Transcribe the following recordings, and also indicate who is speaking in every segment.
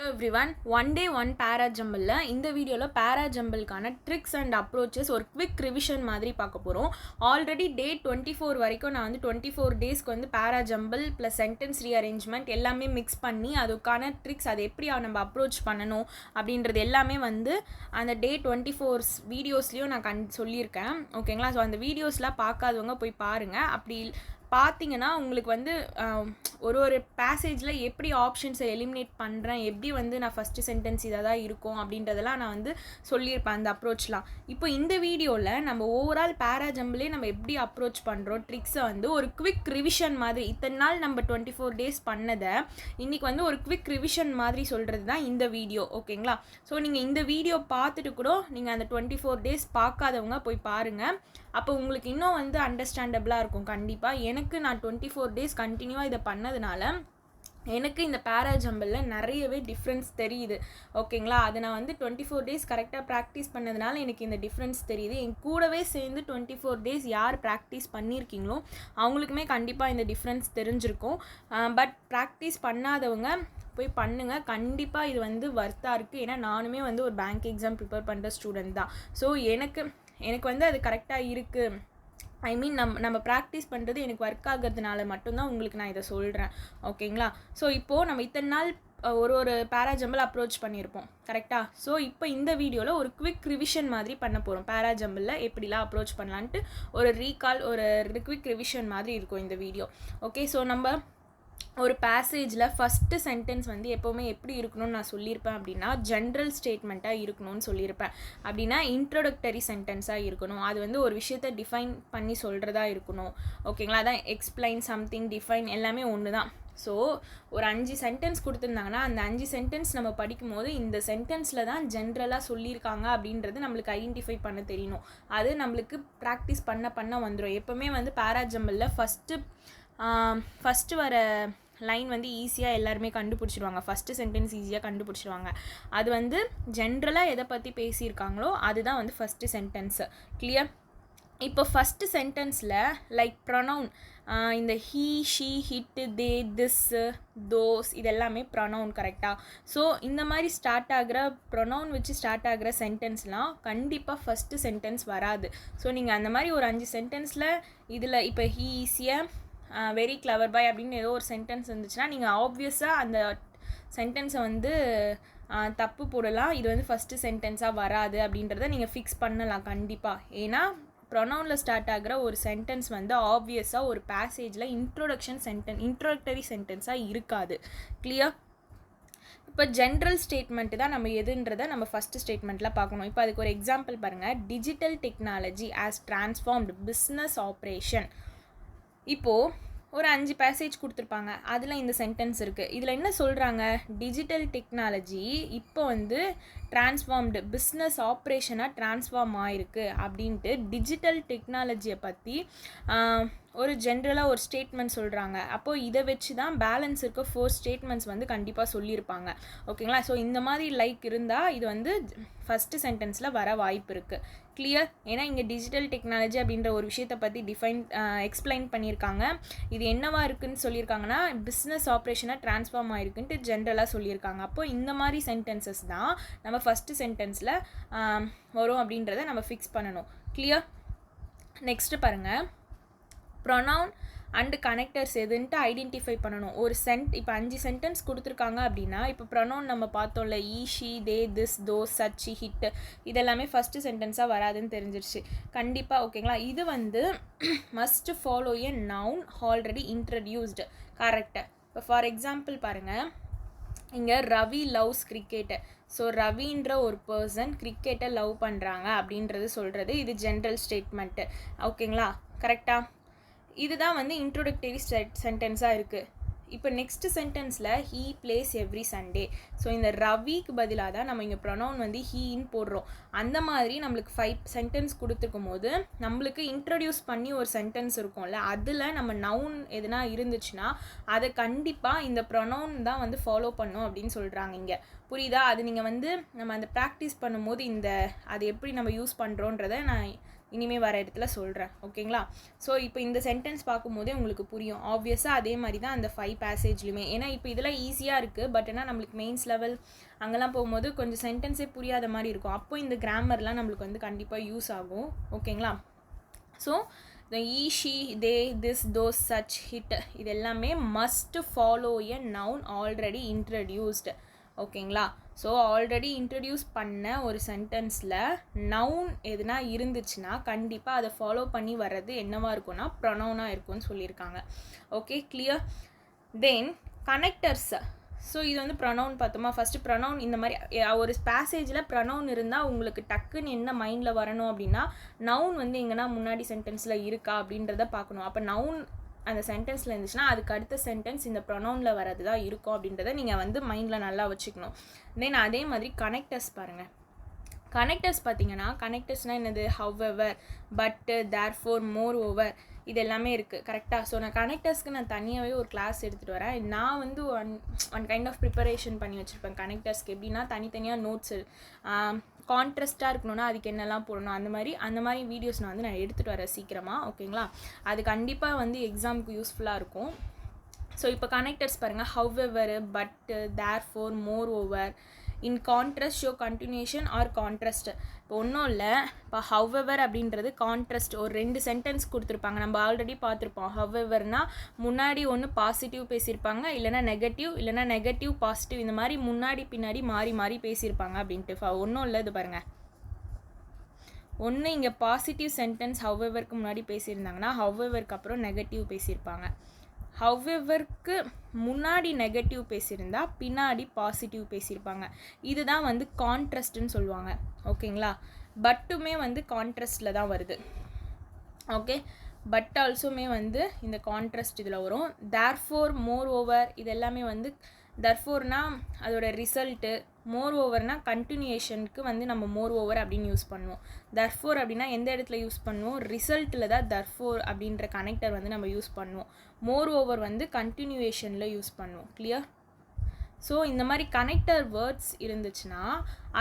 Speaker 1: Everyone one day one பேரா ஜம்பிளில் இந்த வீடியோவில் பேரா ஜம்பிளுக்கான ட்ரிக்ஸ் அண்ட் அப்ரோச்சஸ் ஒரு குவிக் ரிவிஷன் மாதிரி பார்க்க போகிறோம். ஆல்ரெடி டே 24 வரைக்கும் நான் வந்து 24 டேஸ்க்கு வந்து பேரா ஜம்பிள் ப்ளஸ் சென்டென்ஸ் ரீஅரேஞ்ச்மெண்ட் எல்லாமே மிக்ஸ் பண்ணி அதுக்கான ட்ரிக்ஸ் அதை எப்படி நம்ம அப்ரோச் பண்ணணும் அப்படின்றது எல்லாமே வந்து அந்த டே 24 வீடியோஸ்லேயும் நான் சொல்லியிருக்கேன். ஓகேங்களா? ஸோ அந்த வீடியோஸ்லாம் பார்க்காதவங்க போய் பாருங்கள். அப்படி பார்த்தீங்கன்னா உங்களுக்கு வந்து ஒரு பேசேஜில் எப்படி ஆப்ஷன்ஸை எலிமினேட் பண்ணுறேன், எப்படி வந்து நான் ஃபஸ்ட்டு சென்டென்ஸ் இதாக தான் இருக்கும் அப்படின்றதெல்லாம் நான் வந்து சொல்லியிருப்பேன் அந்த அப்ரோச்லாம். இப்போ இந்த வீடியோவில் நம்ம ஓவரால் பேரா ஜம்பிளே நம்ம எப்படி அப்ரோச் பண்ணுறோம் ட்ரிக்ஸை வந்து ஒரு குவிக் ரிவிஷன் மாதிரி இத்தனை நாள் நம்ம 24 டேஸ் பண்ணதை இன்றைக்கி வந்து ஒரு குவிக் ரிவிஷன் மாதிரி சொல்கிறது தான் இந்த வீடியோ. ஓகேங்களா? ஸோ நீங்கள் இந்த வீடியோ பார்த்துட்டு கூட நீங்கள் அந்த 24 டேஸ் பார்க்காதவங்க போய் பாருங்கள். அப்போ உங்களுக்கு இன்னும் வந்து அண்டர்ஸ்டாண்டபிளாக இருக்கும். கண்டிப்பாக எனக்கு நான் 24 டேஸ் கண்டினியூவாக இதை பண்ணதுனால எனக்கு இந்த பேரா ஜம்பிளில் நிறையவே டிஃப்ரென்ஸ் தெரியுது. ஓகேங்களா? அதை நான் வந்து 24 டேஸ் கரெக்டாக ப்ராக்டிஸ் பண்ணதுனால எனக்கு இந்த டிஃப்ரென்ஸ் தெரியுது. என் கூடவே சேர்ந்து 24 டேஸ் யார் ப்ராக்டிஸ் பண்ணியிருக்கீங்களோ அவங்களுக்குமே கண்டிப்பாக இந்த டிஃப்ரென்ஸ் தெரிஞ்சிருக்கும். பட் ப்ராக்டிஸ் பண்ணாதவங்க போய் பண்ணுங்கள். கண்டிப்பாக இது வந்து வர்த்தாக இருக்குது. ஏன்னா நானுமே வந்து ஒரு பேங்க் எக்ஸாம் ப்ரிப்பேர் பண்ணுற ஸ்டூடெண்ட் தான். ஸோ எனக்கு வந்து அது கரெக்டாக இருக்குது. ஐ மீன் நம்ம ப்ராக்டிஸ் பண்ணுறது எனக்கு ஒர்க் ஆகிறதுனால மட்டும்தான் உங்களுக்கு நான் இதை சொல்கிறேன். ஓகேங்களா? ஸோ இப்போது நம்ம இத்தனை நாள் ஒரு பேரா ஜம்பிள் அப்ரோச் பண்ணியிருப்போம். கரெக்டாக? ஸோ இப்போ இந்த வீடியோவில் ஒரு குவிக் ரிவிஷன் மாதிரி பண்ண போகிறோம். பேரா ஜம்பிளில் எப்படிலாம் அப்ரோச் பண்ணலான்ட்டு ஒரு ரீகால் ஒரு குவிக் ரிவிஷன் மாதிரி இருக்கும் இந்த வீடியோ. ஓகே? ஸோ நம்ம ஒரு பேசேஜில் ஃபஸ்ட்டு சென்டென்ஸ் வந்து எப்போவுமே எப்படி இருக்கணும்னு நான் சொல்லியிருப்பேன் அப்படின்னா ஜென்ரல் ஸ்டேட்மெண்ட்டாக இருக்கணும்னு சொல்லியிருப்பேன். அப்படின்னா இன்ட்ரோடக்டரி சென்டென்ஸாக இருக்கணும். அது வந்து ஒரு விஷயத்தை டிஃபைன் பண்ணி சொல்கிறதா இருக்கணும். ஓகேங்களா? அதான் எக்ஸ்பிளைன் சம்திங், டிஃபைன் எல்லாமே ஒன்று தான். ஸோ ஒரு 5 சென்டென்ஸ் கொடுத்துருந்தாங்கன்னா அந்த 5 சென்டென்ஸ் நம்ம படிக்கும்போது இந்த சென்டென்ஸில் தான் ஜென்ரலாக சொல்லியிருக்காங்க அப்படின்றது நம்மளுக்கு ஐடென்டிஃபை பண்ண தெரியணும். அது நம்மளுக்கு ப்ராக்டிஸ் பண்ண வந்துடும். எப்போவுமே வந்து பேரா ஜம்பிளில் ஃபஸ்ட்டு வர லைன் வந்து ஈஸியாக எல்லாருமே கண்டுபிடிச்சிடுவாங்க. ஃபஸ்ட்டு சென்டென்ஸ் ஈஸியாக கண்டுபிடிச்சிடுவாங்க. அது வந்து ஜென்ரலாக எதை பற்றி பேசியிருக்காங்களோ அதுதான் வந்து ஃபஸ்ட்டு சென்டென்ஸு. கிளியர்? இப்போ ஃபஸ்ட்டு சென்டென்ஸில் லைக் ப்ரொனவுன், இந்த he, she, hit, they, this, those இதெல்லாமே ப்ரொனவுன். கரெக்டாக? ஸோ இந்த மாதிரி ஸ்டார்ட் ஆகிற ப்ரொனவுன் வச்சு ஸ்டார்ட் ஆகிற சென்டென்ஸ்லாம் கண்டிப்பாக ஃபஸ்ட்டு சென்டென்ஸ் வராது. ஸோ நீங்கள் அந்த மாதிரி ஒரு 5 சென்டென்ஸில் இதில் இப்போ he is a very clever பாய் அப்படின்னு ஏதோ ஒரு சென்டென்ஸ் இருந்துச்சுன்னா நீங்கள் ஆப்வியஸாக அந்த சென்டென்ஸை வந்து தப்பு போடலாம். இது வந்து ஃபஸ்ட்டு சென்டென்ஸாக வராது அப்படின்றத நீங்கள் ஃபிக்ஸ் பண்ணலாம் கண்டிப்பாக. ஏன்னா ப்ரொனவுனில் ஸ்டார்ட் ஆகிற ஒரு சென்டென்ஸ் வந்து ஆப்வியஸாக ஒரு பேசேஜில் இன்ட்ரோடக்டரி சென்டென்ஸாக இருக்காது. கிளியர்? இப்போ ஜென்ரல் ஸ்டேட்மெண்ட்டு தான் நம்ம எதுன்றதை நம்ம ஃபஸ்ட்டு ஸ்டேட்மெண்ட்டில் பார்க்கணும். இப்போ அதுக்கு ஒரு எக்ஸாம்பிள் பாருங்கள். Digital technology as transformed business operation. இப்போது ஒரு 5 பேசேஜ் கொடுத்துருப்பாங்க. அதில் இந்த சென்டென்ஸ் இருக்குது. இதில் என்ன சொல்கிறாங்க? டிஜிட்டல் டெக்னாலஜி இப்போ வந்து டிரான்ஸ்ஃபார்ம்டு பிஸ்னஸ் ஆப்ரேஷனாக டிரான்ஸ்ஃபார்ம் ஆகிருக்கு அப்படின்ட்டு டிஜிட்டல் டெக்னாலஜியை பற்றி ஒரு ஜென்ரலாக ஒரு ஸ்டேட்மெண்ட் சொல்கிறாங்க. அப்போது இதை வச்சு தான் பேலன்ஸ் இருக்க 4 ஸ்டேட்மெண்ட்ஸ் வந்து கண்டிப்பாக சொல்லியிருப்பாங்க. ஓகேங்களா? ஸோ இந்த மாதிரி லைக் இருந்தால் இது வந்து ஃபஸ்ட்டு சென்டென்ஸில் வர வாய்ப்பு இருக்குது. கிளியர்? ஏன்னா இங்கே டிஜிட்டல் டெக்னாலஜி அப்படின்ற ஒரு விஷயத்தை பற்றி எக்ஸ்பிளைன் பண்ணியிருக்காங்க. இது என்னவா இருக்குதுன்னு சொல்லியிருக்காங்கன்னா பிஸ்னஸ் ஆப்ரேஷனாக டிரான்ஸ்ஃபார்ம் ஆகிருக்குன்ட்டு ஜென்ரலாக சொல்லியிருக்காங்க. அப்போது இந்த மாதிரி சென்டென்சஸ் தான் நம்ம ஃபஸ்ட்டு சென்டென்ஸில் வரும் அப்படின்றத நம்ம ஃபிக்ஸ் பண்ணணும். கிளியர்? நெக்ஸ்ட்டு பாருங்கள். ப்ரொனவுன் அண்டு கனெக்டர்ஸ் எதுன்ட்டு ஐடென்டிஃபை பண்ணணும். இப்போ 5 சென்டென்ஸ் கொடுத்துருக்காங்க அப்படின்னா இப்போ ப்ரொனவுன் நம்ம பார்த்தோம்ல, he, she, they, this, those, such, it இதெல்லாமே ஃபஸ்ட்டு சென்டென்ஸாக வராதுன்னு தெரிஞ்சிருச்சு கண்டிப்பாக. ஓகேங்களா? இது வந்து must follow a noun already introduced. Correct. இப்போ ஃபார் எக்ஸாம்பிள் பாருங்கள். இங்கே ரவி லவ்ஸ் கிரிக்கெட்டு. ஸோ ரவின்ற ஒரு பர்சன் கிரிக்கெட்டை லவ் பண்ணுறாங்க அப்படின்றது சொல்கிறது. இது ஜென்ரல் ஸ்டேட்மெண்ட்டு. ஓகேங்களா? கரெக்டாக? இதுதான் வந்து இன்ட்ரோடக்டரி சென்டென்ஸாக இருக்குது. இப்போ நெக்ஸ்ட் சென்டென்ஸில் he plays every Sunday. So இந்த ரவிக்கு பதிலாக தான் நம்ம இங்கே ப்ரொனவுன் வந்து ஹீன்னு போடுறோம். அந்த மாதிரி நம்மளுக்கு 5 சென்டென்ஸ் கொடுத்துருக்கும் போது நம்மளுக்கு இன்ட்ரடியூஸ் பண்ணி ஒரு சென்டென்ஸ் இருக்கும்ல, அதில் நம்ம நவுன் எதுனா இருந்துச்சுன்னா அதை கண்டிப்பாக இந்த ப்ரொனவுன் தான் வந்து ஃபாலோ பண்ணும் அப்படின்னு சொல்கிறாங்க இங்கே. புரியுதா? அது நீங்கள் வந்து நம்ம அந்த ப்ராக்டிஸ் பண்ணும்போது அது எப்படி நம்ம யூஸ் பண்ணுறோன்றதை நான் இனிமேல் வர இடத்துல சொல்கிறேன். ஓகேங்களா? ஸோ இப்போ இந்த சென்டென்ஸ் பார்க்கும்போதே உங்களுக்கு புரியும். ஆப்வியஸாக அதே மாதிரி தான் அந்த 5 பேசேஜ்லையுமே. ஏன்னா இப்போ இதெல்லாம் ஈஸியாக இருக்குது. பட் ஆனால் நம்மளுக்கு மெயின்ஸ் லெவல் அங்கெல்லாம் போகும்போது கொஞ்சம் சென்டென்ஸே புரியாத மாதிரி இருக்கும். அப்போ இந்த கிராமர்லாம் நம்மளுக்கு வந்து கண்டிப்பாக யூஸ் ஆகும். ஓகேங்களா? So the he, she, they, this, those, such, it இது எல்லாமே must follow a noun already introduced. ஓகேங்களா? ஸோ ஆல்ரெடி இன்ட்ரடியூஸ் பண்ண ஒரு சென்டென்ஸில் நவுன் எதுனா இருந்துச்சுன்னா கண்டிப்பாக அதை ஃபாலோ பண்ணி வர்றது என்னவாக இருக்கும்னா ப்ரொனவுனாக இருக்கும்னு சொல்லியிருக்காங்க. Okay, clear? Then connectors. So இது வந்து ப்ரொனவுன் பார்த்தோமா. ஃபஸ்ட்டு ப்ரொனவுன் இந்த மாதிரி ஒரு பேசேஜில் ப்ரொனவுன் இருந்தால் உங்களுக்கு டக்குன்னு என்ன மைண்டில் வரணும் அப்படின்னா நவுன் வந்து எங்கன்னா முன்னாடி சென்டென்ஸில் இருக்கா அப்படின்றத பார்க்கணும். அப்போ நவுன் அந்த சென்டென்ஸில் இருந்துச்சுன்னா அதுக்கு அடுத்த சென்டென்ஸ் இந்த ப்ரொனவுனில் வரது தான் இருக்கும் அப்படின்றத நீங்கள் வந்து மைண்டில் நல்லா வச்சுக்கணும். தென் அதே மாதிரி கனெக்டர்ஸ் பாருங்கள். கனெக்டர்ஸ் பார்த்தீங்கன்னா கனெக்டர்ஸ்னால் என்னது? However, but, therefore, more over இது எல்லாமே இருக்குது. கரெக்டாக? ஸோ நான் கனெக்டர்ஸ்க்கு நான் தனியாகவே ஒரு கிளாஸ் எடுத்துகிட்டு வரேன். நான் வந்து ஒன் கைண்ட் ஆஃப் ப்ரிப்பரேஷன் பண்ணி வச்சுருப்பேன் கனெக்டர்ஸ்க்கு. எப்படின்னா தனித்தனியாக நோட்ஸு கான்ட்ராஸ்ட்டாக இருக்கணும்னா அதுக்கு என்னெல்லாம் போடணும் அந்த மாதிரி வீடியோஸ் நான் வந்து எடுத்துகிட்டு வரேன் சீக்கிரமாக. ஓகேங்களா? அது கண்டிப்பாக வந்து எக்ஸாமுக்கு யூஸ்ஃபுல்லாக இருக்கும். ஸோ இப்போ கனெக்டர்ஸ் பாருங்கள். However, but, therefore, moreover, in contrast, show continuation or contrast. இப்போ ஒன்றும் இல்லை. இப்போ ஹவெவர் அப்படின்றது கான்ட்ராஸ்ட். ஒரு 2 சென்டென்ஸ் கொடுத்துருப்பாங்க. நம்ம ஆல்ரெடி பார்த்துருப்போம். ஹவெவர்னால் முன்னாடி ஒன்று பாசிட்டிவ் பேசியிருப்பாங்க, இல்லைனா நெகட்டிவ், இல்லைனா நெகட்டிவ் பாசிட்டிவ், இந்த மாதிரி முன்னாடி பின்னாடி மாறி மாறி பேசியிருப்பாங்க அப்படின்ட்டு. ஒன்றும் இல்லை. இது பாருங்கள். ஒன்று இங்கே பாசிட்டிவ் சென்டென்ஸ் ஹவெவருக்கு முன்னாடி பேசியிருந்தாங்கன்னா ஹவெவருக்கு அப்புறம் நெகட்டிவ் பேசியிருப்பாங்க. ஹவெவருக்கு முன்னாடி நெகட்டிவ் பேசியிருந்தா பின்னாடி பாசிட்டிவ் பேசியிருப்பாங்க. இதுதான் வந்து கான்ட்ராஸ்ட்னு சொல்லுவாங்க. ஓகேங்களா? பட்டுமே வந்து கான்ட்ராஸ்டில் தான் வருது. ஓகே, பட் ஆல்சோமே வந்து இந்த கான்ட்ராஸ்ட் இதில் வரும். தேர்ஃபோர், மோர் ஓவர் இது எல்லாமே வந்து தர்ஃபோர்னால் அதோட ரிசல்ட்டு, மோர் ஓவர்னால் கண்டினியூஷனுக்கு வந்து நம்ம மோர் ஓவர் அப்படின்னு யூஸ் பண்ணுவோம். தர்ஃபோர் அப்படின்னா எந்த இடத்துல யூஸ் பண்ணுவோம்? ரிசல்ட்டில் தான் தர்ஃபோர் அப்படின்ற கனெக்டர் வந்து நம்ம யூஸ் பண்ணுவோம். மோர் ஓவர் வந்து கண்டினியூஷனில் யூஸ் பண்ணுவோம். கிளியர்? ஸோ இந்த மாதிரி கனெக்டர் வேர்ட்ஸ் இருந்துச்சுன்னா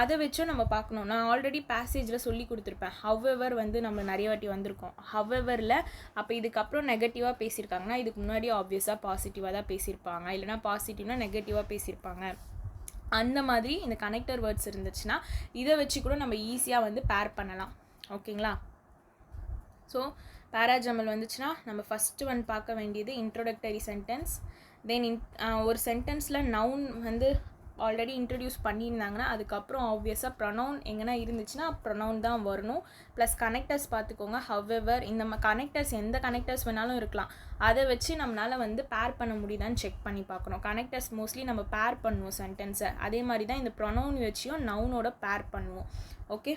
Speaker 1: அதை வச்சும் நம்ம பார்க்கணும். நான் ஆல்ரெடி பேசேஜில் சொல்லி கொடுத்துருப்பேன். ஹவெவர் வந்து நம்ம நிறைய வாட்டி வந்திருக்கோம். ஹவெவரில் அப்போ இதுக்கப்புறம் நெகட்டிவாக பேசியிருக்காங்கன்னா இதுக்கு முன்னாடி ஆப்வியஸாக பாசிட்டிவாக தான் பேசியிருப்பாங்க, இல்லைனா பாசிட்டிவ்னா நெகட்டிவாக பேசியிருப்பாங்க. அந்த மாதிரி இந்த கனெக்டர் வேர்ட்ஸ் இருந்துச்சுன்னா இதை வச்சு கூட நம்ம ஈஸியாக வந்து பேர் பண்ணலாம். ஓகேங்களா? ஸோ பேராஜமல் வந்துச்சுன்னா நம்ம ஃபஸ்ட்டு ஒன் பார்க்க வேண்டியது இன்ட்ரோடக்டரி சென்டென்ஸ். தென் ஒரு சென்டென்ஸில் நவுன் வந்து ஆல்ரெடி இன்ட்ரடியூஸ் பண்ணியிருந்தாங்கன்னா அதுக்கப்புறம் ஆப்வியஸாக ப்ரொனவுன் எங்கன்னா இருந்துச்சுன்னா ப்ரொனவுன் தான் வரணும். ப்ளஸ் கனெக்டர்ஸ் பார்த்துக்கோங்க. ஹவெவர் இந்த கனெக்டர்ஸ் எந்த கனெக்டர்ஸ் வேணாலும் இருக்கலாம். அதை வச்சு நம்மளால் வந்து பேர் பண்ண முடியுதான்னு செக் பண்ணி பார்க்கணும். கனெக்டர்ஸ் மோஸ்ட்லி நம்ம பேர் பண்ணுவோம் சென்டென்ஸை. அதே மாதிரி தான் இந்த ப்ரொனவுன் வச்சியும் நவுனோட பேர் பண்ணுவோம். ஓகே,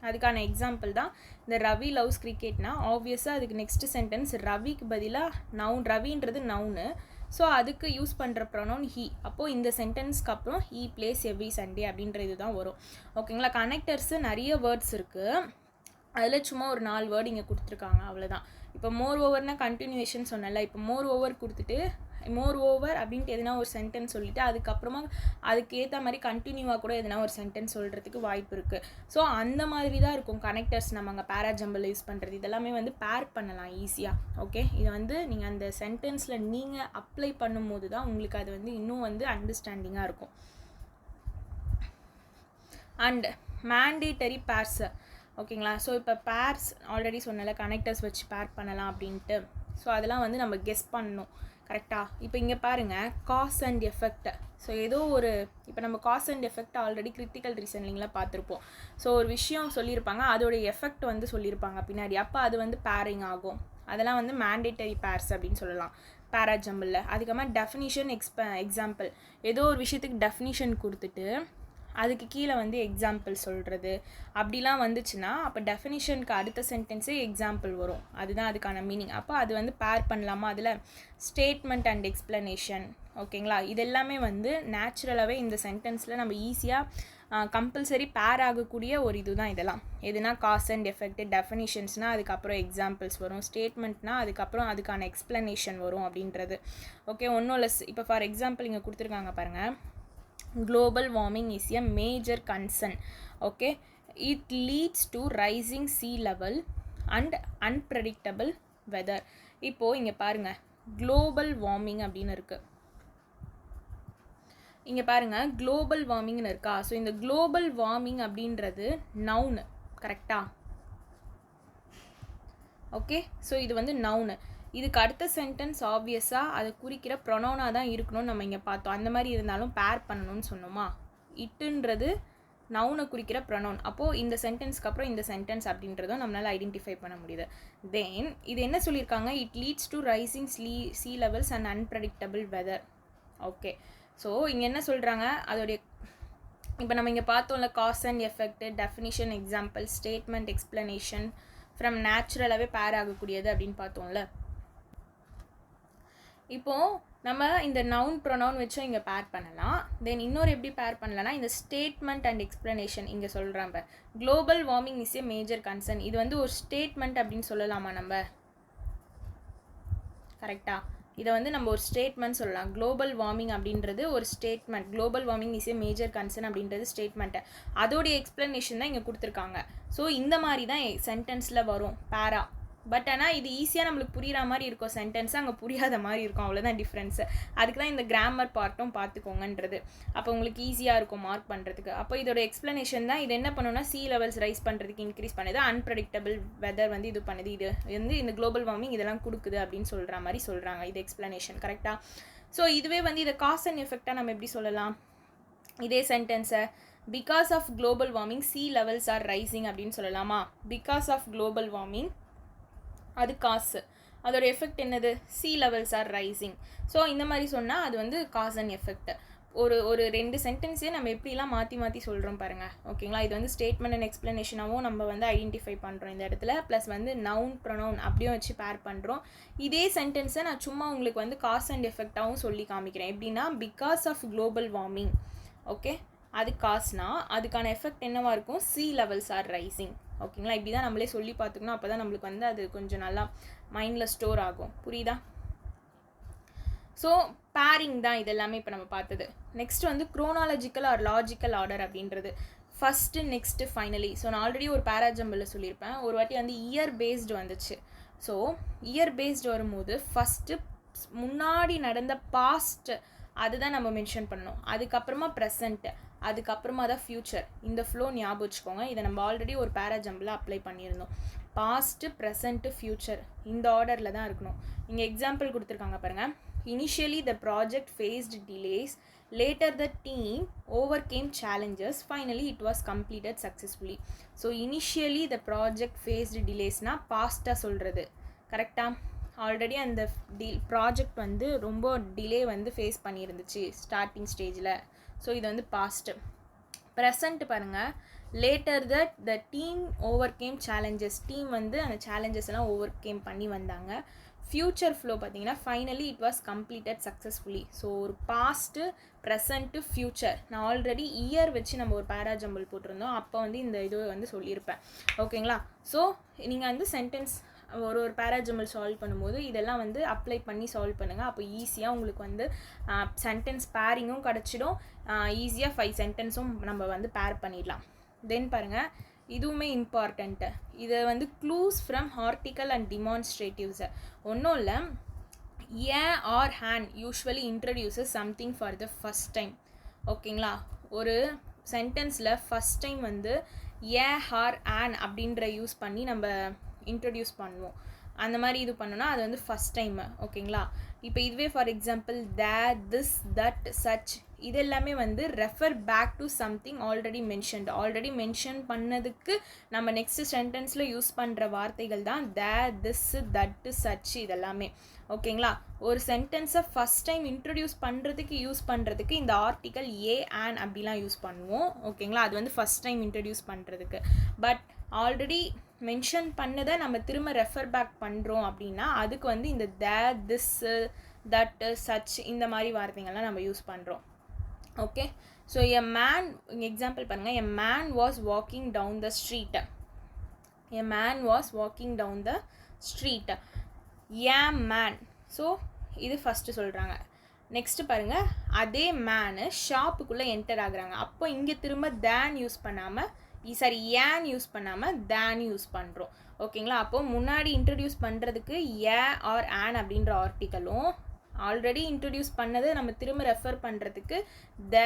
Speaker 1: அதுக்கான எக்ஸாம்பிள் தான் இந்த ரவி லவ்ஸ் கிரிக்கெட்னா ஆப்வியஸாக அதுக்கு நெக்ஸ்ட் சென்டென்ஸ் ரவிக்கு பதிலாக நவுன், ரவின்றது நவுனு. ஸோ அதுக்கு யூஸ் பண்ணுற ப்ரொனவுன் ஹீ. அப்போது இந்த சென்டென்ஸ்க்கு அப்புறம் ஹீ பிளேஸ் எவ்ரி சண்டே அப்படின்ற இது தான் வரும். ஓகேங்களா? கனெக்டர்ஸு நிறைய வேர்ட்ஸ் இருக்குது. அதில் சும்மா ஒரு 4 வேர்டு இங்கே கொடுத்துருக்காங்க, அவ்வளோதான். இப்போ மோர் ஓவர்னால் கண்டினியூஷன் சொன்னல. இப்போ மோர் ஓவர் கொடுத்துட்டு மோர் ஓவர் அப்படின்ட்டு எதுனா ஒரு சென்டென்ஸ் சொல்லிவிட்டு அதுக்கப்புறமா அதுக்கு ஏற்ற மாதிரி கண்டினியூவாக கூட எதுனா ஒரு சென்டென்ஸ் சொல்கிறதுக்கு வாய்ப்பு இருக்குது. ஸோ அந்த மாதிரி தான் இருக்கும் கனெக்டர்ஸ் நம்ம அங்கே பேராஜம்பிள் யூஸ் பண்ணுறது. இதெல்லாமே வந்து பேர் பண்ணலாம் ஈஸியாக. ஓகே, இதை வந்து நீங்கள் அந்த சென்டென்ஸில் நீங்கள் அப்ளை பண்ணும்போது தான் உங்களுக்கு அது வந்து இன்னும் வந்து அண்டர்ஸ்டாண்டிங்காக இருக்கும். And mandatory pairs. ஓகேங்களா? ஸோ இப்போ பேர்ஸ் ஆல்ரெடி சொன்னல கனெக்டர்ஸ் வச்சு பேர் பண்ணலாம் அப்படின்ட்டு. ஸோ அதெல்லாம் வந்து நம்ம கெஸ் பண்ணணும். கரெக்டாக? இப்போ இங்கே பாருங்கள், காஸ் அண்ட் எஃபெக்ட். ஸோ ஏதோ ஒரு இப்போ நம்ம cause and effect already critical ரீசனிங்கில் பார்த்துருப்போம். ஸோ ஒரு விஷயம் சொல்லியிருப்பாங்க, அதோடைய எஃபெக்ட் வந்து சொல்லியிருப்பாங்க பின்னாடி. அப்போ அது வந்து பேரிங் ஆகும். அதெல்லாம் வந்து மேண்டேட்டரி பேர்ஸ் அப்படின்னு சொல்லலாம் பேராஜம்பிளில். அதுக்கப்புறமா டெஃபினிஷன், எக்ஸாம்பிள். ஏதோ ஒரு விஷயத்துக்கு டெஃபினிஷன் கொடுத்துட்டு அதுக்கு கீழே வந்து எக்ஸாம்பிள் சொல்கிறது அப்படிலாம் வந்துச்சுன்னா அப்போ டெஃபினிஷனுக்கு அடுத்த சென்டென்ஸே எக்ஸாம்பிள் வரும். அதுதான் அதுக்கான மீனிங். அப்போ அது வந்து பேர் பண்ணலாமா? அதில் ஸ்டேட்மெண்ட் அண்ட் எக்ஸ்ப்ளனேஷன். ஓகேங்களா? இது எல்லாமே வந்து நேச்சுரலாகவே இந்த சென்டென்ஸில் நம்ம ஈஸியாக கம்பல்சரி பேர் ஆகக்கூடிய ஒரு இது தான் இதெல்லாம். எதுனா காஸ் அண்ட் எஃபெக்ட், டெஃபினிஷன்ஸ்னால் அதுக்கப்புறம் எக்ஸாம்பிள்ஸ் வரும், ஸ்டேட்மெண்ட்னால் அதுக்கப்புறம் அதுக்கான எக்ஸ்ப்ளனேஷன் வரும் அப்படின்றது. ஓகே, ஒன்றும் இல்லை. இப்போ ஃபார் எக்ஸாம்பிள் இங்கே கொடுத்துருக்காங்க பாருங்கள். Global warming is a major concern. Okay, it leads to rising sea level and unpredictable weather. இப்போது இங்கே பாருங்கள், குளோபல் வார்மிங் அப்படின்னு இருக்குது. இங்கே பாருங்கள், குளோபல் வார்மிங்னு இருக்கா. ஸோ இந்த குளோபல் வார்மிங் அப்படின்றது நவுனு, கரெக்டாக? ஓகே, ஸோ இது வந்து நவுனு. இதுக்கு அடுத்த சென்டென்ஸ் ஆப்வியஸாக அதை குறிக்கிற ப்ரொனவுனாக தான் இருக்கணும்னு நம்ம இங்கே பார்த்தோம். அந்த மாதிரி இருந்தாலும் பேர் பண்ணணும்னு சொன்னோமா. இட்டுன்றது நவுனை குறிக்கிற ப்ரொனவுன். அப்போது இந்த சென்டென்ஸ்க்கு அப்புறம் இந்த சென்டென்ஸ் அப்படின்றதும் நம்மளால் ஐடென்டிஃபை பண்ண முடியுது. தென் இது என்ன சொல்லியிருக்காங்க, it leads to rising sea levels and unpredictable weather. Okay, so இங்கே என்ன சொல்கிறாங்க, அதோடைய இப்போ நம்ம இங்கே பார்த்தோம்ல, cause and effect, definition, example, statement, explanation from நேச்சுரலாகவே பேர் ஆகக்கூடியது அப்படின்னு பார்த்தோம்ல. இப்போது நம்ம இந்த நவுன் ப்ரொனவுன் வச்சும் இங்கே பேர் பண்ணலாம். தென் இன்னொரு எப்படி பேர் பண்ணலாம்னா, இந்த ஸ்டேட்மெண்ட் அண்ட் எக்ஸ்பிளனேஷன் இங்கே சொல்கிறாங்க. Global warming is a major concern. இது வந்து ஒரு ஸ்டேட்மெண்ட் அப்படின்னு சொல்லலாமா நம்ம, கரெக்டாக? இதை வந்து நம்ம ஒரு ஸ்டேட்மெண்ட் சொல்லலாம். குளோபல் வார்மிங் அப்படின்றது ஒரு statement. Global warming is a major concern அப்படின்றது ஸ்டேட்மெண்ட்டு. அதோடைய எக்ஸ்பிளனேஷன் தான் இங்கே கொடுத்துருக்காங்க. ஸோ இந்த மாதிரி தான் சென்டென்ஸில் வரும் பேரா. பட் ஆனால் இது ஈஸியாக நம்மளுக்கு புரிகிற மாதிரி இருக்கும் சென்டென்ஸு, அங்கே புரியாத மாதிரி இருக்கும், அவ்வளோதான் டிஃப்ரென்ஸு. அதுக்கு தான் இந்த கிராமர் பார்ட்டும் பார்த்துக்கோங்கன்றது. அப்போ உங்களுக்கு ஈஸியாக இருக்கும் மார்க் பண்ணுறதுக்கு. அப்போ இதோட எக்ஸ்ப்ளனேஷன் தான் இது என்ன பண்ணுன்னா, sea levels ரைஸ் பண்ணுறதுக்கு இன்க்ரீஸ் பண்ணுது, அன்பிரடிக்டபிள் வெதர் வந்து இது பண்ணுது, இது வந்து இந்த குளோபல் வார்மிங் இதெல்லாம் கொடுக்குது அப்படின்னு சொல்கிற மாதிரி சொல்கிறாங்க. இது எக்ஸ்ப்ளனேஷன், கரெக்டாக? ஸோ இதுவே வந்து இதை காஸ் அண்ட் எஃபெக்டாக நம்ம எப்படி சொல்லலாம், இதே சென்டென்ஸை because of global warming sea levels are rising அப்படின்னு சொல்லலாமா. பிகாஸ் ஆஃப் குளோபல் வார்மிங் அது காசு, அதோட எஃபெக்ட் என்னது, sea levels are rising. So இந்த மாதிரி சொன்னால் அது வந்து காஸ் அண்ட் எஃபெக்ட். ஒரு ரெண்டு சென்டென்ஸே நம்ம எப்படிலாம் மாற்றி சொல்கிறோம் பாருங்கள். ஓகேங்களா, இது வந்து ஸ்டேட்மெண்ட் அண்ட் எக்ஸ்ப்ளனேஷனாகவும் நம்ம வந்து ஐடென்டிஃபை பண்ணுறோம் இந்த இடத்துல. ப்ளஸ் வந்து நவுன் ப்ரொனவுன் அப்படியும் வச்சு பேர் பண்ணுறோம். இதே சென்டென்ஸை நான் சும்மா உங்களுக்கு வந்து காஸ் அண்ட் எஃபெக்டாகவும் சொல்லி காமிக்கிறேன். எப்படின்னா, because of global warming, okay, அது காசுனா அதுக்கான எஃபெக்ட் என்னவாக இருக்கும், sea levels ஆர் ரைசிங். ஓகேங்களா, இப்படி தான் நம்மளே சொல்லி பார்த்துக்கணும். அப்போ தான் நம்மளுக்கு வந்து அது கொஞ்சம் நல்லா மைண்டில் ஸ்டோர் ஆகும். புரியுதா? ஸோ பேரிங் தான் இது எல்லாமே இப்போ நம்ம பார்த்தது. நெக்ஸ்ட் வந்து குரோனாலஜிக்கல் ஆர் லாஜிக்கல் ஆர்டர் அப்படின்றது. First, next, finally. ஸோ நான் ஆல்ரெடி ஒரு பேராஜம்பிளில் சொல்லியிருப்பேன். ஒரு வாட்டி வந்து இயர் பேஸ்டு வந்துச்சு. ஸோ இயர் பேஸ்டு வரும்போது ஃபஸ்ட்டு முன்னாடி நடந்த பாஸ்ட் அதுதான் நம்ம மென்ஷன் பண்ணணும். அதுக்கப்புறமா ப்ரெசண்ட்டு, அதுக்கப்புறமா தான் ஃப்யூச்சர். இந்த ஃப்ளோ ஞாபகம் வச்சுக்கோங்க. இதை நம்ம ஆல்ரெடி ஒரு பேராஜம்பிளில் அப்ளை பண்ணியிருந்தோம். பாஸ்ட்டு, ப்ரெசண்ட்டு, ஃப்யூச்சர் இந்த ஆர்டரில் தான் இருக்கணும். இங்கே எக்ஸாம்பிள் கொடுத்துருக்காங்க பாருங்கள். Initially the project faced delays, later the team overcame challenges, finally it was completed successfully. So initially the project faced delays na past ah சொல்றது கரெக்டா. ஆல்ரெடி அந்த ப்ராஜெக்ட் வந்து ரொம்ப டிலே வந்து ஃபேஸ் பண்ணியிருந்துச்சு ஸ்டார்டிங் ஸ்டேஜில். ஸோ இது வந்து பாஸ்ட்டு. ப்ரெசண்ட் பாருங்கள், later that the team over game challenges, team வந்து அந்த சேலஞ்சஸ் எல்லாம் ஓவர் கேம் பண்ணி வந்தாங்க. ஃப்யூச்சர் ஃப்ளோ பார்த்தீங்கன்னா finally it was completed successfully. So ஒரு பாஸ்ட்டு, ப்ரெசண்ட்டு, ஃப்யூச்சர். நான் ஆல்ரெடி இயர் வச்சு நம்ம ஒரு பேராஜம்பிள் போட்டிருந்தோம். அப்போ வந்து இந்த இது வந்து சொல்லியிருப்பேன். ஓகேங்களா. ஸோ நீங்கள் வந்து சென்டென்ஸ் ஒரு பேராஜம்பிள் சால்வ் பண்ணும்போது இதெல்லாம் வந்து அப்ளை பண்ணி சால்வ் பண்ணுங்கள். அப்போ ஈஸியாக உங்களுக்கு வந்து சென்டென்ஸ் பேரிங்கும் கிடச்சிடும். ஈஸியாக 5 சென்டென்ஸும் நம்ம வந்து பேர் பண்ணிடலாம். தென் பாருங்கள், இதுவுமே இம்பார்ட்டண்ட்டு. இதை வந்து க்ளூஸ் ஃப்ரம் ஆர்டிக்கல் அண்ட் டிமான்ஸ்ட்ரேட்டிவ்ஸை ஒன்றும் இல்லை. A or an usually introduces something for the first time. ஓகேங்களா, ஒரு சென்டென்ஸில் ஃபஸ்ட் டைம் வந்து ஏ ஆர் ஆன் அப்படின்ற யூஸ் பண்ணி நம்ம இன்ட்ரடியூஸ் பண்ணுவோம். அந்த மாதிரி இது பண்ணோன்னா அது வந்து ஃபஸ்ட் டைமு. ஓகேங்களா. இப்போ இதுவே for example that, this, that, such இது எல்லாமே வந்து refer back to something already mentioned. Already mention பண்ணதுக்கு நம்ம நெக்ஸ்ட் சென்டென்ஸில் யூஸ் பண்ணுற வார்த்தைகள் தான் தேட், திஸ், தட்டு, சச் இதெல்லாமே. ஓகேங்களா. ஒரு சென்டென்ஸை ஃபஸ்ட் டைம் இன்ட்ரடியூஸ் பண்ணுறதுக்கு யூஸ் பண்ணுறதுக்கு இந்த ஆர்டிக்கல் ஏ ஆன் அப்படிலாம் யூஸ் பண்ணுவோம். ஓகேங்களா, அது வந்து ஃபஸ்ட் டைம் இன்ட்ரடியூஸ் பண்ணுறதுக்கு. பட் ஆல்ரெடி மென்ஷன் பண்ணதை நம்ம திரும்ப ரெஃபர் பேக் பண்ணுறோம் அப்படின்னா அதுக்கு வந்து இந்த தேட், திஸ், தட், சச் இந்த மாதிரி வார்த்தைகள்லாம் நம்ம யூஸ் பண்ணுறோம். ஓகே. ஸோ எ மேன், இங்கே எக்ஸாம்பிள் பாருங்கள். A man was walking down the street. A man was walking down the street. A man. So இது ஃபஸ்ட்டு சொல்கிறாங்க. நெக்ஸ்ட்டு பாருங்கள், அதே மேனு ஷாப்புக்குள்ளே என்டர் ஆகுறாங்க. அப்போ இங்கே திரும்ப தேன் யூஸ் பண்ணாமல் சரி ஏன் யூஸ் பண்ணாமல் தேன் யூஸ் பண்ணுறோம். ஓகேங்களா? அப்போது முன்னாடி இன்ட்ரடியூஸ் பண்ணுறதுக்கு ஏ ஆர் ஆன் அப்படின்ற ஆர்டிக்கலும் ஆல்ரெடி இன்ட்ரடியூஸ் பண்ணதை நம்ம திரும்ப ரெஃபர் பண்ணுறதுக்கு த,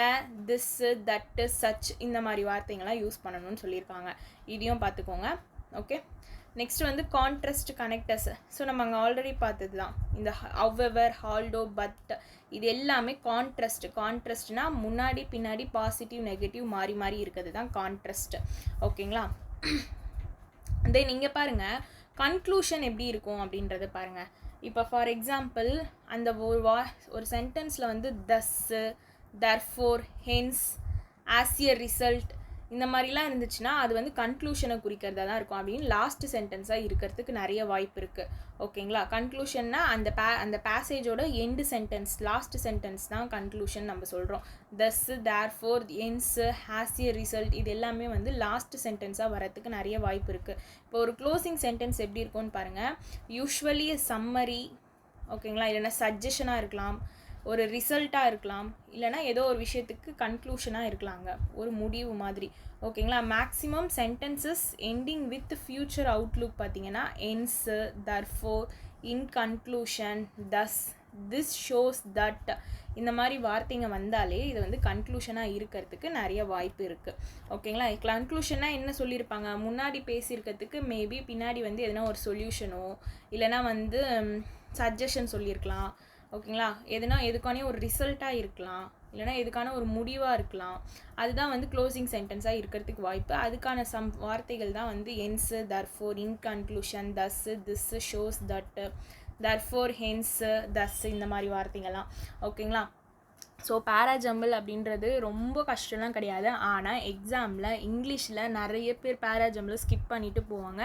Speaker 1: திஸ்ஸு, தட்டு, சச் இந்த மாதிரி வார்த்தைங்கள்லாம் யூஸ் பண்ணணும்னு சொல்லியிருக்காங்க. இதையும் பார்த்துக்கோங்க. ஓகே, நெக்ஸ்ட் வந்து கான்ட்ராஸ்ட் கனெக்டர்ஸ். ஸோ நம்ம அங்கே ஆல்ரெடி பார்த்தது தான் இந்த ஹவெவர், ஆல்டோ, பட் இது எல்லாமே கான்ட்ராஸ்ட்னா முன்னாடி பின்னாடி பாசிட்டிவ் நெகட்டிவ் மாறி மாறி இருக்கிறது தான் கான்ட்ராஸ்ட். ஓகேங்களா? தென் நீங்கள் பாருங்கள் கன்க்ளூஷன் எப்படி இருக்கும் அப்படின்றத பாருங்கள். இப்போ ஃபார் எக்ஸாம்பிள் அந்த ஒரு சென்டென்ஸில் வந்து thus, therefore, hence, as a result இந்த மாதிரிலாம் இருந்துச்சுன்னா அது வந்து கன்க்ளூஷனை குறிக்கிறதா தான் இருக்கும். அப்படின்னு லாஸ்ட் சென்டென்ஸாக இருக்கிறதுக்கு நிறைய வாய்ப்பு இருக்குது. ஓகேங்களா? கன்க்ளூஷன்னா அந்த பேசேஜோட எண்டு சென்டென்ஸ், லாஸ்ட் சென்டென்ஸ் தான் கன்க்ளூஷன் நம்ம சொல்கிறோம். தஸ்ஸு, தேர்ஃபோர், என்ஸு, ஹேஸ் எ ரிசல்ட் இது எல்லாமே வந்து லாஸ்ட் சென்டென்ஸாக வரத்துக்கு நிறைய வாய்ப்பு இருக்குது. இப்போ ஒரு க்ளோசிங் சென்டென்ஸ் எப்படி இருக்கும்னு பாருங்கள். யூஸ்வலி சம்மரி, ஓகேங்களா, இல்லைன்னா சஜஷனாக இருக்கலாம், ஒரு ரிசல்ட்டாக இருக்கலாம், இல்லைனா ஏதோ ஒரு விஷயத்துக்கு கன்க்ளூஷனாக இருக்கலாங்க, ஒரு முடிவு மாதிரி. ஓகேங்களா? Maximum sentences ending with future outlook பார்த்தீங்கன்னா hence, therefore, in conclusion, thus, this shows, that இந்த மாதிரி வார்த்தைங்க வந்தாலே இது வந்து கன்க்ளூஷனாக இருக்கிறதுக்கு நிறைய வாய்ப்பு இருக்குது. ஓகேங்களா? கன்க்ளூஷனாக என்ன சொல்லியிருப்பாங்க, முன்னாடி பேசியிருக்கிறதுக்கு மேபி பின்னாடி வந்து எதனா ஒரு சொல்யூஷனோ இல்லைனா வந்து சஜஷன் சொல்லியிருக்கலாம். ஓகேங்களா? எதுக்கானே ஒரு ரிசல்ட்டாக இருக்கலாம், இல்லைனா எதுக்கான ஒரு முடிவாக இருக்கலாம். அதுதான் வந்து க்ளோசிங் சென்டென்ஸாக இருக்கிறதுக்கு வாய்ப்பு. அதுக்கான வார்த்தைகள் தான் வந்து hence, therefore, in conclusion, thus, this, shows, that, therefore, hence, thus இந்த மாதிரி வார்த்தைகள்லாம். ஓகேங்களா? ஸோ பேராஜம்பிள் அப்படின்றது ரொம்ப கஷ்டம்லாம் கிடையாது. ஆனால் எக்ஸாமில் இங்கிலீஷில் நிறைய பேர் பேராஜம்பிள் ஸ்கிப் பண்ணிவிட்டு போவாங்க.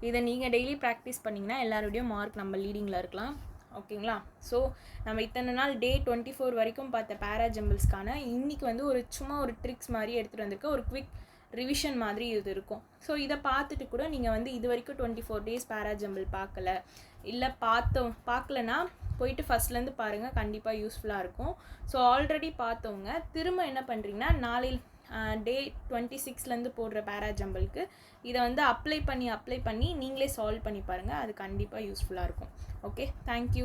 Speaker 1: இதை நீங்கள் டெய்லி ப்ராக்டிஸ் பண்ணிங்கன்னா எல்லாரோடையும் மார்க் நம்ம லீடிங்கில் இருக்கலாம். ஓகேங்களா? ஸோ நம்ம இத்தனை நாள் டே 24 வரைக்கும் பார்த்த பேராஜம்பிள்ஸ்க்கான இன்றைக்கி வந்து சும்மா ஒரு ட்ரிக்ஸ் மாதிரி எடுத்துகிட்டு வந்திருக்க ஒரு குவிக் ரிவிஷன் மாதிரி இது இருக்கும். ஸோ இதை பார்த்துட்டு கூட நீங்கள் வந்து இது வரைக்கும் 24 டேஸ் பேராஜம்பிள் பார்க்கல, இல்லை பார்க்கலன்னா போயிட்டு ஃபஸ்ட்லேருந்து பாருங்கள், கண்டிப்பாக யூஸ்ஃபுல்லாக இருக்கும். ஸோ ஆல்ரெடி பார்த்தவங்க திரும்ப என்ன பண்ணுறீங்கன்னா நாளையில் டே 26லேருந்து போடுற பேராஜம்பிளுக்கு இதை வந்து அப்ளை பண்ணி நீங்களே சால்வ் பண்ணி பாருங்கள். அது கண்டிப்பாக யூஸ்ஃபுல்லாக இருக்கும். Okay, thank you.